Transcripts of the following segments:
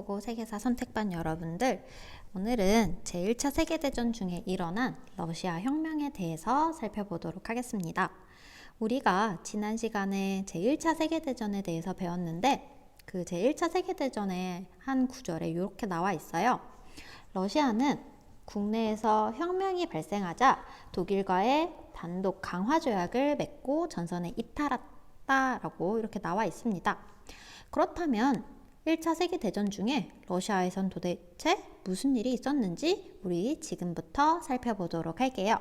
한국어 세계사 선택반 여러분들, 오늘은 제1차 세계대전 중에 일어난 러시아 혁명에 대해서 살펴보도록 하겠습니다. 우리가 지난 시간에 제1차 세계대전에 대해서 배웠는데 그 제1차 세계대전의 한 구절에 이렇게 나와 있어요. 러시아는 국내에서 혁명이 발생하자 독일과의 단독 강화 조약을 맺고 전선에 이탈했다라고 이렇게 나와 있습니다. 그렇다면 1차 세계대전 중에 러시아에선 도대체 무슨 일이 있었는지 우리 지금부터 살펴보도록 할게요.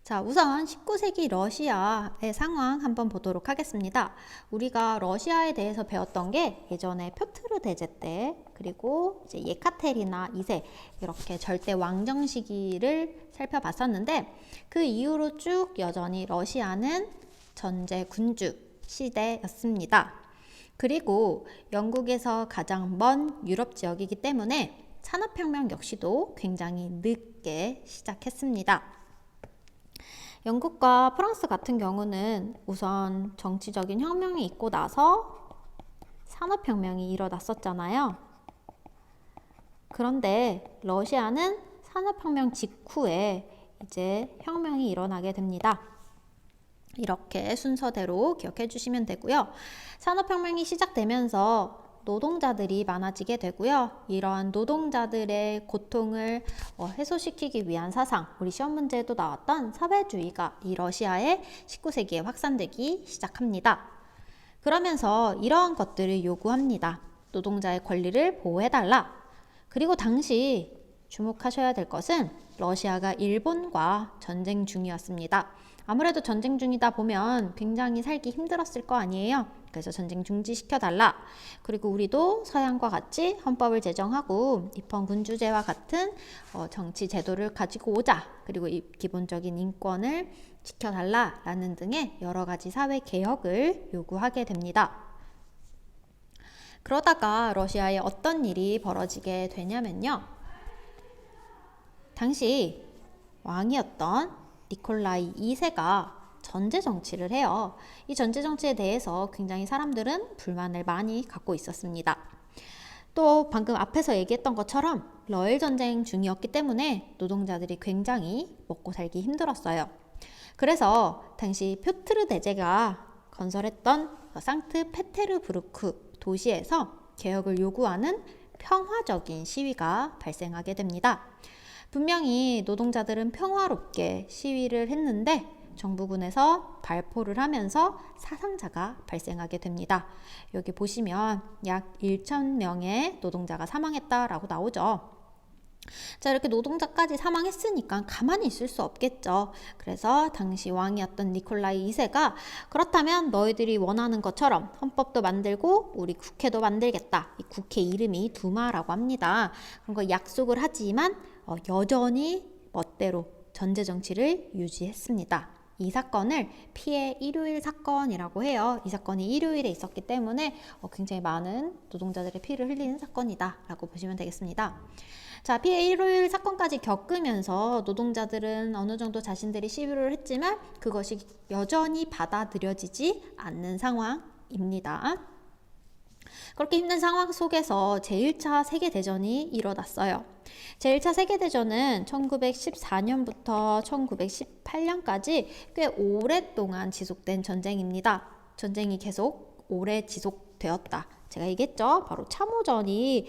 자, 우선 19세기 러시아의 상황 한번 보도록 하겠습니다. 우리가 러시아에 대해서 배웠던 게 예전에 표트르 대제 때, 그리고 이제 예카테리나 2세 이렇게 절대 왕정 시기를 살펴봤었는데, 그 이후로 쭉 여전히 러시아는 전제 군주 시대였습니다. 그리고 영국에서 가장 먼 유럽 지역이기 때문에 산업혁명 역시도 굉장히 늦게 시작했습니다. 영국과 프랑스 같은 경우는 우선 정치적인 혁명이 있고 나서 산업혁명이 일어났었잖아요. 그런데 러시아는 산업혁명 직후에 이제 혁명이 일어나게 됩니다. 이렇게 순서대로 기억해 주시면 되고요. 산업혁명이 시작되면서 노동자들이 많아지게 되고요. 이러한 노동자들의 고통을 해소시키기 위한 사상, 우리 시험 문제에도 나왔던 사회주의가 이 러시아의 19세기에 확산되기 시작합니다. 그러면서 이러한 것들을 요구합니다. 노동자의 권리를 보호해달라. 그리고 당시 주목하셔야 될 것은 러시아가 일본과 전쟁 중이었습니다. 아무래도 전쟁 중이다 보면 굉장히 살기 힘들었을 거 아니에요. 그래서 전쟁 중지시켜달라. 그리고 우리도 서양과 같이 헌법을 제정하고 입헌 군주제와 같은 정치 제도를 가지고 오자. 그리고 이 기본적인 인권을 지켜달라라는 등의 여러 가지 사회 개혁을 요구하게 됩니다. 그러다가 러시아에 어떤 일이 벌어지게 되냐면요. 당시 왕이었던 니콜라이 2세가 전제 정치를 해요. 이 전제 정치에 대해서 굉장히 사람들은 불만을 많이 갖고 있었습니다. 또 방금 앞에서 얘기했던 것처럼 러일 전쟁 중이었기 때문에 노동자들이 굉장히 먹고 살기 힘들었어요. 그래서 당시 표트르 대제가 건설했던 상트페테르부르크 도시에서 개혁을 요구하는 평화적인 시위가 발생하게 됩니다. 분명히 노동자들은 평화롭게 시위를 했는데 정부군에서 발포를 하면서 사상자가 발생하게 됩니다. 여기 보시면 약 1,000명의 노동자가 사망했다라고 나오죠. 자, 이렇게 노동자까지 사망했으니까 가만히 있을 수 없겠죠. 그래서 당시 왕이었던 니콜라이 2세가 그렇다면 너희들이 원하는 것처럼 헌법도 만들고 우리 국회도 만들겠다. 이 국회 이름이 두마라고 합니다. 그런 거 약속을 하지만 여전히 멋대로 전제 정치를 유지했습니다. 이 사건을 피해 일요일 사건이라고 해요. 이 사건이 일요일에 있었기 때문에 굉장히 많은 노동자들의 피를 흘리는 사건이다 라고 보시면 되겠습니다. 자, 피해 일요일 사건까지 겪으면서 노동자들은 어느 정도 자신들이 시위를 했지만 그것이 여전히 받아들여지지 않는 상황입니다. 그렇게 힘든 상황 속에서 제1차 세계대전이 일어났어요. 제1차 세계대전은 1914년부터 1918년까지 꽤 오랫동안 지속된 전쟁입니다. 전쟁이 계속 오래 지속되었다. 제가 얘기했죠. 바로 참호전이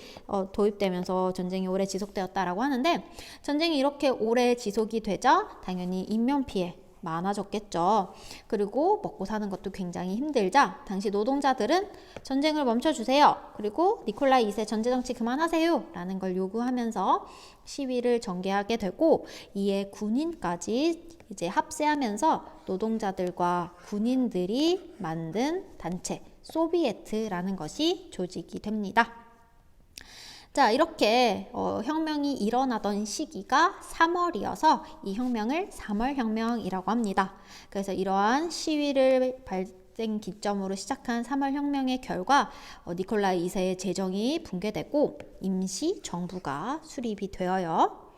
도입되면서 전쟁이 오래 지속되었다라고 하는데, 전쟁이 이렇게 오래 지속이 되자 당연히 인명피해 많아졌겠죠. 그리고 먹고 사는 것도 굉장히 힘들자 당시 노동자들은 전쟁을 멈춰주세요. 그리고 니콜라이 2세 전제정치 그만하세요 라는 걸 요구하면서 시위를 전개하게 되고, 이에 군인까지 이제 합세하면서 노동자들과 군인들이 만든 단체 소비에트라는 것이 조직이 됩니다. 자, 이렇게 혁명이 일어나던 시기가 3월이어서 이 혁명을 3월 혁명이라고 합니다. 그래서 이러한 시위를 발생 기점으로 시작한 3월 혁명의 결과 니콜라이 2세의 재정이 붕괴되고 임시 정부가 수립이 되어요.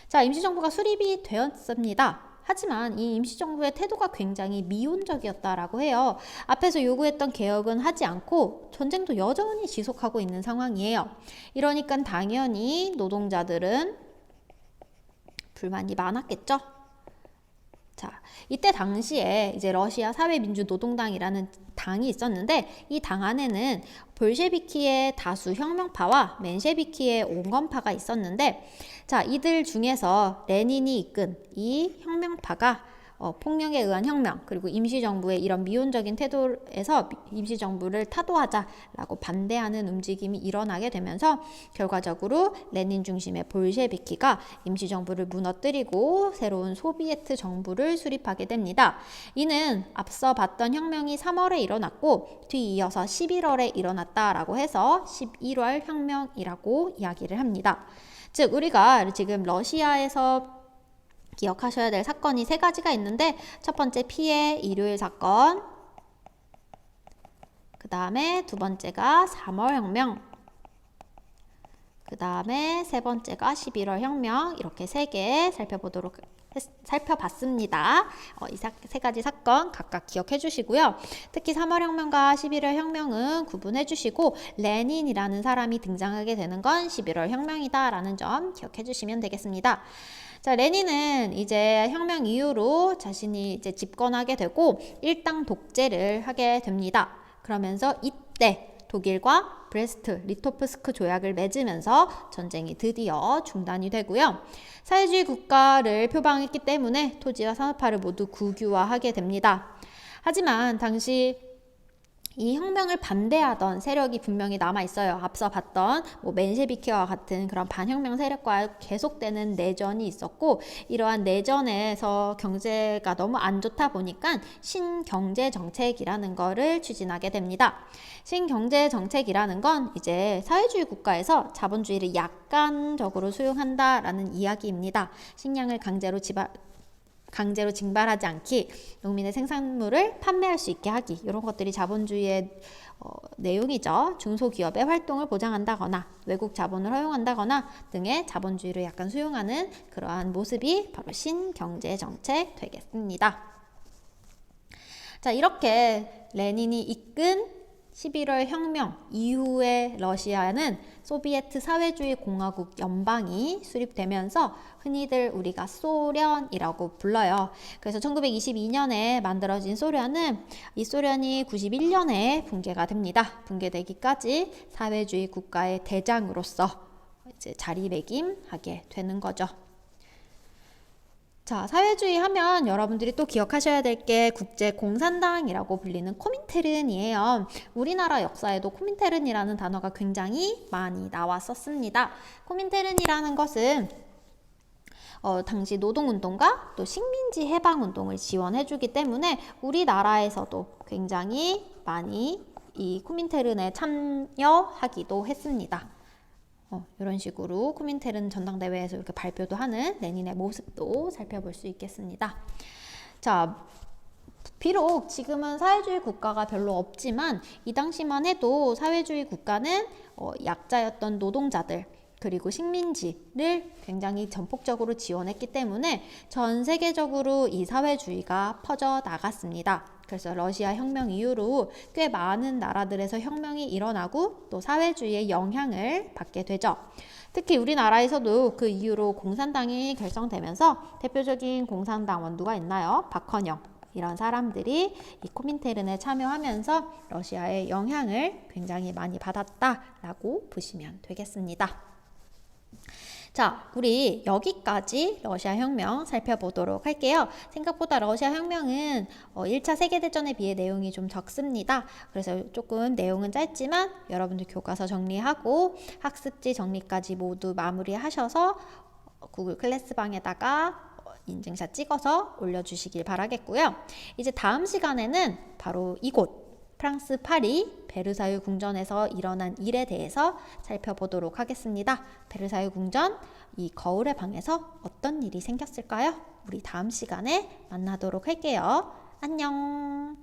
자, 임시 정부가 수립이 되었습니다. 하지만 이 임시정부의 태도가 굉장히 미온적이었다라고 해요. 앞에서 요구했던 개혁은 하지 않고 전쟁도 여전히 지속하고 있는 상황이에요. 이러니까 당연히 노동자들은 불만이 많았겠죠. 자, 이때 당시에 이제 러시아 사회민주노동당이라는 당이 있었는데 이 당 안에는 볼셰비키의 다수 혁명파와 멘셰비키의 온건파가 있었는데 자, 이들 중에서 레닌이 이끈 이 혁명파가 폭력에 의한 혁명 그리고 임시정부의 이런 미온적인 태도에서 임시정부를 타도하자라고 반대하는 움직임이 일어나게 되면서 결과적으로 레닌 중심의 볼셰비키가 임시정부를 무너뜨리고 새로운 소비에트 정부를 수립하게 됩니다. 이는 앞서 봤던 혁명이 3월에 일어났고 뒤이어서 11월에 일어났다라고 해서 11월 혁명이라고 이야기를 합니다. 즉 우리가 지금 러시아에서 기억하셔야 될 사건이 3가지가 있는데 첫 번째 피해 일요일 사건, 그 다음에 두 번째가 3월 혁명, 그 다음에 세 번째가 11월 혁명 이렇게 3개 살펴봤습니다. 이 3가지 사건 각각 기억해 주시고요. 특히 3월 혁명과 11월 혁명은 구분해 주시고 레닌이라는 사람이 등장하게 되는 건 11월 혁명이다 라는 점 기억해 주시면 되겠습니다. 자, 레닌은 이제 혁명 이후로 자신이 이제 집권하게 되고 일당 독재를 하게 됩니다. 그러면서 이때 독일과 브레스트 리토프스크 조약을 맺으면서 전쟁이 드디어 중단이 되고요. 사회주의 국가를 표방했기 때문에 토지와 산업화를 모두 국유화하게 됩니다. 하지만 당시 이 혁명을 반대하던 세력이 분명히 남아 있어요. 앞서 봤던 멘셰비키와 같은 그런 반혁명 세력과 계속되는 내전이 있었고 이러한 내전에서 경제가 너무 안 좋다 보니까 신경제 정책이라는 거를 추진하게 됩니다. 신경제 정책이라는 건 이제 사회주의 국가에서 자본주의를 약간적으로 수용한다라는 이야기입니다. 식량을 강제로 징발하지 않기, 농민의 생산물을 판매할 수 있게 하기 이런 것들이 자본주의의 내용이죠. 중소기업의 활동을 보장한다거나 외국 자본을 허용한다거나 등의 자본주의를 약간 수용하는 그러한 모습이 바로 신경제정책 되겠습니다. 자, 이렇게 레닌이 이끈 11월 혁명 이후에 러시아는 소비에트 사회주의 공화국 연방이 수립되면서 흔히들 우리가 소련이라고 불러요. 그래서 1922년에 만들어진 소련은 이 소련이 91년에 붕괴가 됩니다. 붕괴되기까지 사회주의 국가의 대장으로서 이제 자리매김하게 되는 거죠. 자, 사회주의 하면 여러분들이 또 기억하셔야 될 게 국제공산당이라고 불리는 코민테른이에요. 우리나라 역사에도 코민테른이라는 단어가 굉장히 많이 나왔었습니다. 코민테른이라는 것은 당시 노동운동과 또 식민지 해방운동을 지원해주기 때문에 우리나라에서도 굉장히 많이 이 코민테른에 참여하기도 했습니다. 이런 식으로 코민테른 전당대회에서 이렇게 발표도 하는 레닌의 모습도 살펴볼 수 있겠습니다. 자, 비록 지금은 사회주의 국가가 별로 없지만 이 당시만 해도 사회주의 국가는 약자였던 노동자들 그리고 식민지를 굉장히 전폭적으로 지원했기 때문에 전 세계적으로 이 사회주의가 퍼져 나갔습니다. 그래서 러시아 혁명 이후로 꽤 많은 나라들에서 혁명이 일어나고 또 사회주의의 영향을 받게 되죠. 특히 우리나라에서도 그 이후로 공산당이 결성되면서 대표적인 공산당 원두가 있나요? 박헌영. 이런 사람들이 이 코민테른에 참여하면서 러시아의 영향을 굉장히 많이 받았다라고 보시면 되겠습니다. 자, 우리 여기까지 러시아 혁명 살펴보도록 할게요. 생각보다 러시아 혁명은 1차 세계대전에 비해 내용이 좀 적습니다. 그래서 조금 내용은 짧지만 여러분들 교과서 정리하고 학습지 정리까지 모두 마무리하셔서 구글 클래스방에다가 인증샷 찍어서 올려주시길 바라겠고요. 이제 다음 시간에는 바로 이곳 프랑스 파리 베르사유 궁전에서 일어난 일에 대해서 살펴보도록 하겠습니다. 베르사유 궁전, 이 거울의 방에서 어떤 일이 생겼을까요? 우리 다음 시간에 만나도록 할게요. 안녕.